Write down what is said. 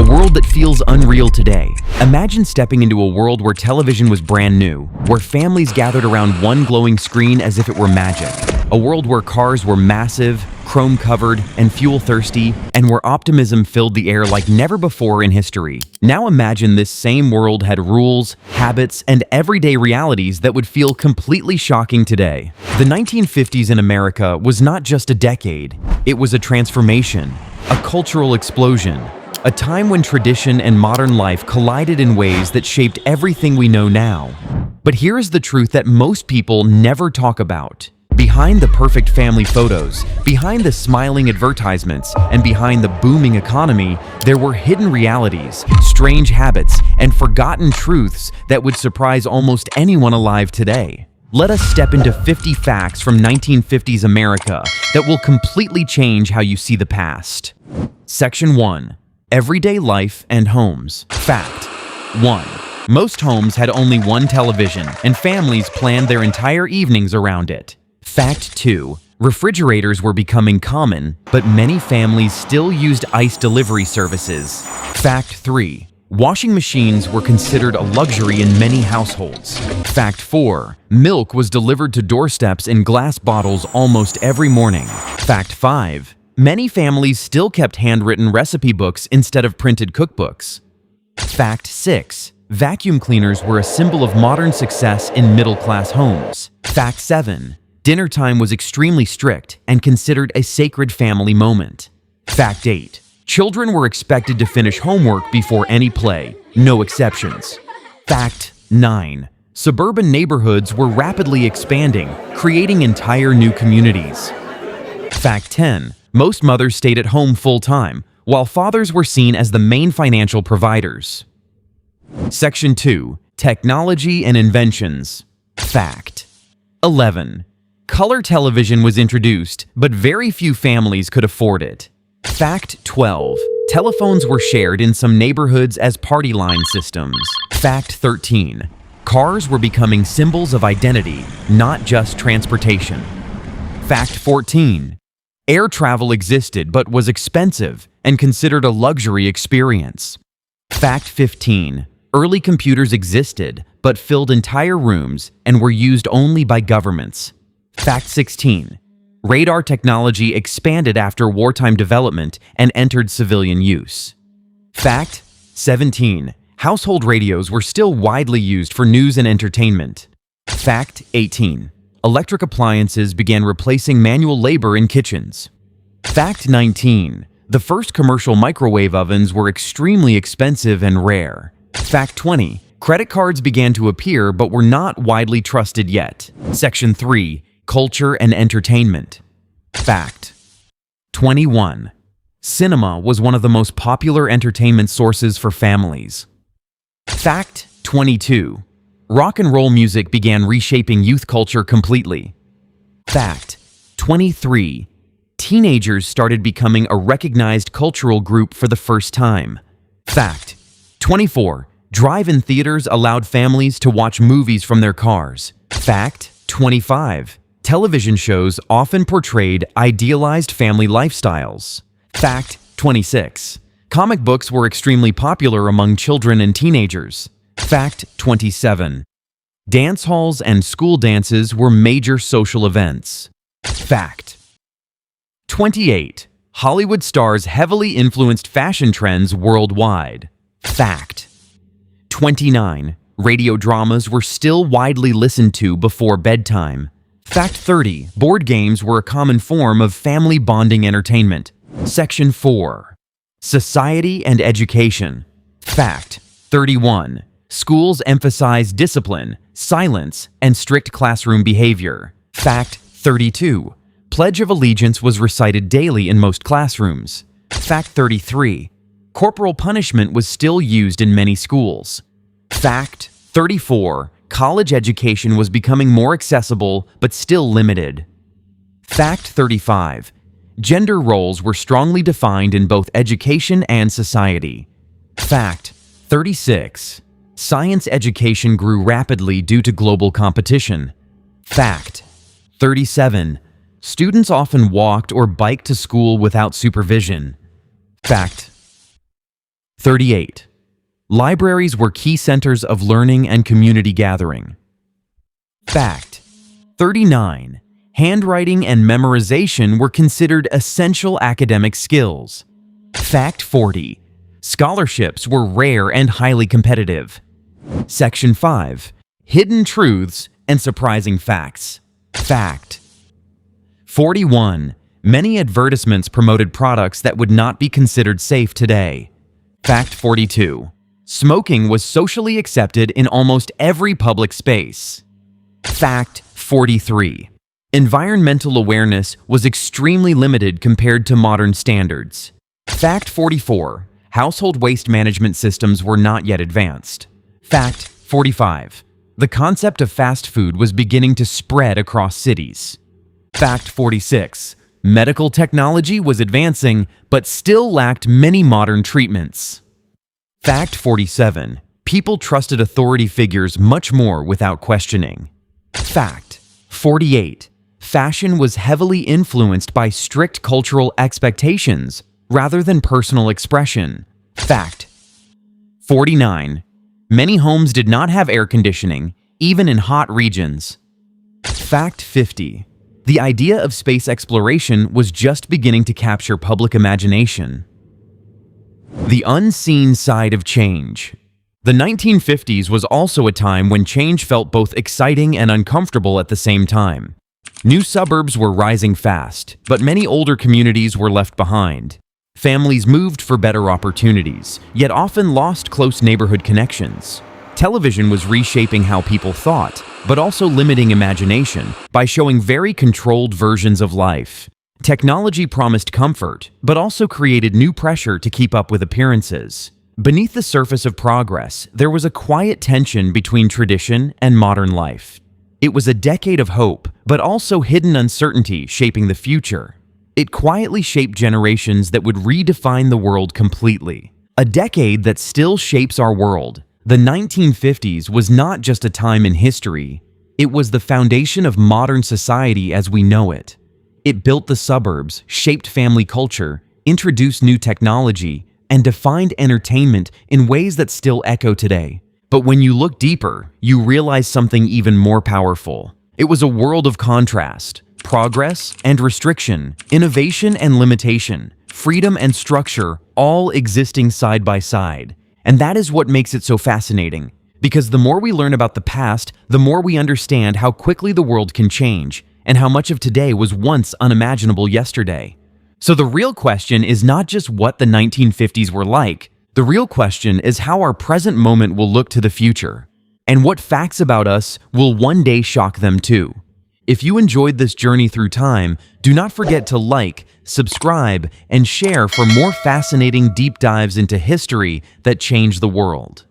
A world that feels unreal today. Imagine stepping into a world where television was brand new, where families gathered around one glowing screen as if it were magic. A world where cars were massive, chrome-covered, and fuel-thirsty, and where optimism filled the air like never before in history. Now imagine this same world had rules, habits, and everyday realities that would feel completely shocking today. The 1950s in America was not just a decade, it was a transformation, a cultural explosion, a time when tradition and modern life collided in ways that shaped everything we know now. But here is the truth that most people never talk about. Behind the perfect family photos, behind the smiling advertisements, and behind the booming economy, there were hidden realities, strange habits, and forgotten truths that would surprise almost anyone alive today. Let us step into 50 facts from 1950s America that will completely change how you see the past. Section 1. Everyday life and homes. Fact 1. Most homes had only one television, and families planned their entire evenings around it. Fact 2. Refrigerators were becoming common, but many families still used ice delivery services. Fact 3. Washing machines were considered a luxury in many households. Fact 4. Milk was delivered to doorsteps in glass bottles almost every morning. Fact 5. Many families still kept handwritten recipe books instead of printed cookbooks. Fact 6. Vacuum cleaners were a symbol of modern success in middle-class homes. Fact 7. Dinner time was extremely strict and considered a sacred family moment. Fact 8. Children were expected to finish homework before any play, no exceptions. Fact 9. Suburban neighborhoods were rapidly expanding, creating entire new communities. Fact 10. Most mothers stayed at home full-time, while fathers were seen as the main financial providers. Section 2. Technology and inventions. Fact 11. Color television was introduced, but very few families could afford it. Fact 12. Telephones were shared in some neighborhoods as party line systems. Fact 13. Cars were becoming symbols of identity, not just transportation. Fact 14. Air travel existed but was expensive and considered a luxury experience. Fact 15. Early computers existed but filled entire rooms and were used only by governments. Fact 16. Radar technology expanded after wartime development and entered civilian use. Fact 17. Household radios were still widely used for news and entertainment. Fact 18. Electric appliances began replacing manual labor in kitchens. Fact 19. The first commercial microwave ovens were extremely expensive and rare. Fact 20. Credit cards began to appear but were not widely trusted yet. Section 3. Culture and entertainment. Fact 21. Cinema was one of the most popular entertainment sources for families. Fact 22. Rock and roll music began reshaping youth culture completely. Fact 23. Teenagers started becoming a recognized cultural group for the first time. Fact 24. Drive-in theaters allowed families to watch movies from their cars. Fact 25. Television shows often portrayed idealized family lifestyles. Fact 26. Comic books were extremely popular among children and teenagers. Fact 27. Dance halls and school dances were major social events. Fact 28. Hollywood stars heavily influenced fashion trends worldwide. Fact 29. Radio dramas were still widely listened to before bedtime. Fact 30. Board games were a common form of family bonding entertainment. Section 4. Society and education. Fact 31. Schools emphasize discipline, silence, and strict classroom behavior. Fact 32. Pledge of Allegiance was recited daily in most classrooms. Fact 33. Corporal punishment was still used in many schools. Fact 34. College education was becoming more accessible but still limited. Fact 35. Gender roles were strongly defined in both education and society. Fact 36. Science education grew rapidly due to global competition. Fact 37. Students often walked or biked to school without supervision. Fact 38. Libraries were key centers of learning and community gathering. Fact. 39. Handwriting and memorization were considered essential academic skills. Fact 40. Scholarships were rare and highly competitive. Section 5. Hidden truths and surprising facts. Fact. 41. Many advertisements promoted products that would not be considered safe today. Fact 42. Smoking was socially accepted in almost every public space. Fact 43. Environmental awareness was extremely limited compared to modern standards. Fact 44. Household waste management systems were not yet advanced. Fact 45. The concept of fast food was beginning to spread across cities. Fact 46. Medical technology was advancing, but still lacked many modern treatments. Fact 47. People trusted authority figures much more without questioning. Fact 48. Fashion was heavily influenced by strict cultural expectations rather than personal expression. Fact 49. Many homes did not have air conditioning, even in hot regions. Fact 50. The idea of space exploration was just beginning to capture public imagination. The unseen side of change. The 1950s was also a time when change felt both exciting and uncomfortable at the same time. New suburbs were rising fast, but many older communities were left behind. Families moved for better opportunities, yet often lost close neighborhood connections. Television was reshaping how people thought, but also limiting imagination by showing very controlled versions of life. Technology promised comfort, but also created new pressure to keep up with appearances. Beneath the surface of progress, there was a quiet tension between tradition and modern life. It was a decade of hope, but also hidden uncertainty shaping the future. It quietly shaped generations that would redefine the world completely. A decade that still shapes our world. The 1950s was not just a time in history, it was the foundation of modern society as we know it. It built the suburbs, shaped family culture, introduced new technology, and defined entertainment in ways that still echo today. But when you look deeper, you realize something even more powerful. It was a world of contrast, progress and restriction, innovation and limitation, freedom and structure, all existing side by side. And that is what makes it so fascinating. Because the more we learn about the past, the more we understand how quickly the world can change, and how much of today was once unimaginable yesterday. So the real question is not just what the 1950s were like. The real question is how our present moment will look to the future, and what facts about us will one day shock them too. If you enjoyed this journey through time, do not forget to like, subscribe, and share for more fascinating deep dives into history that changed the world.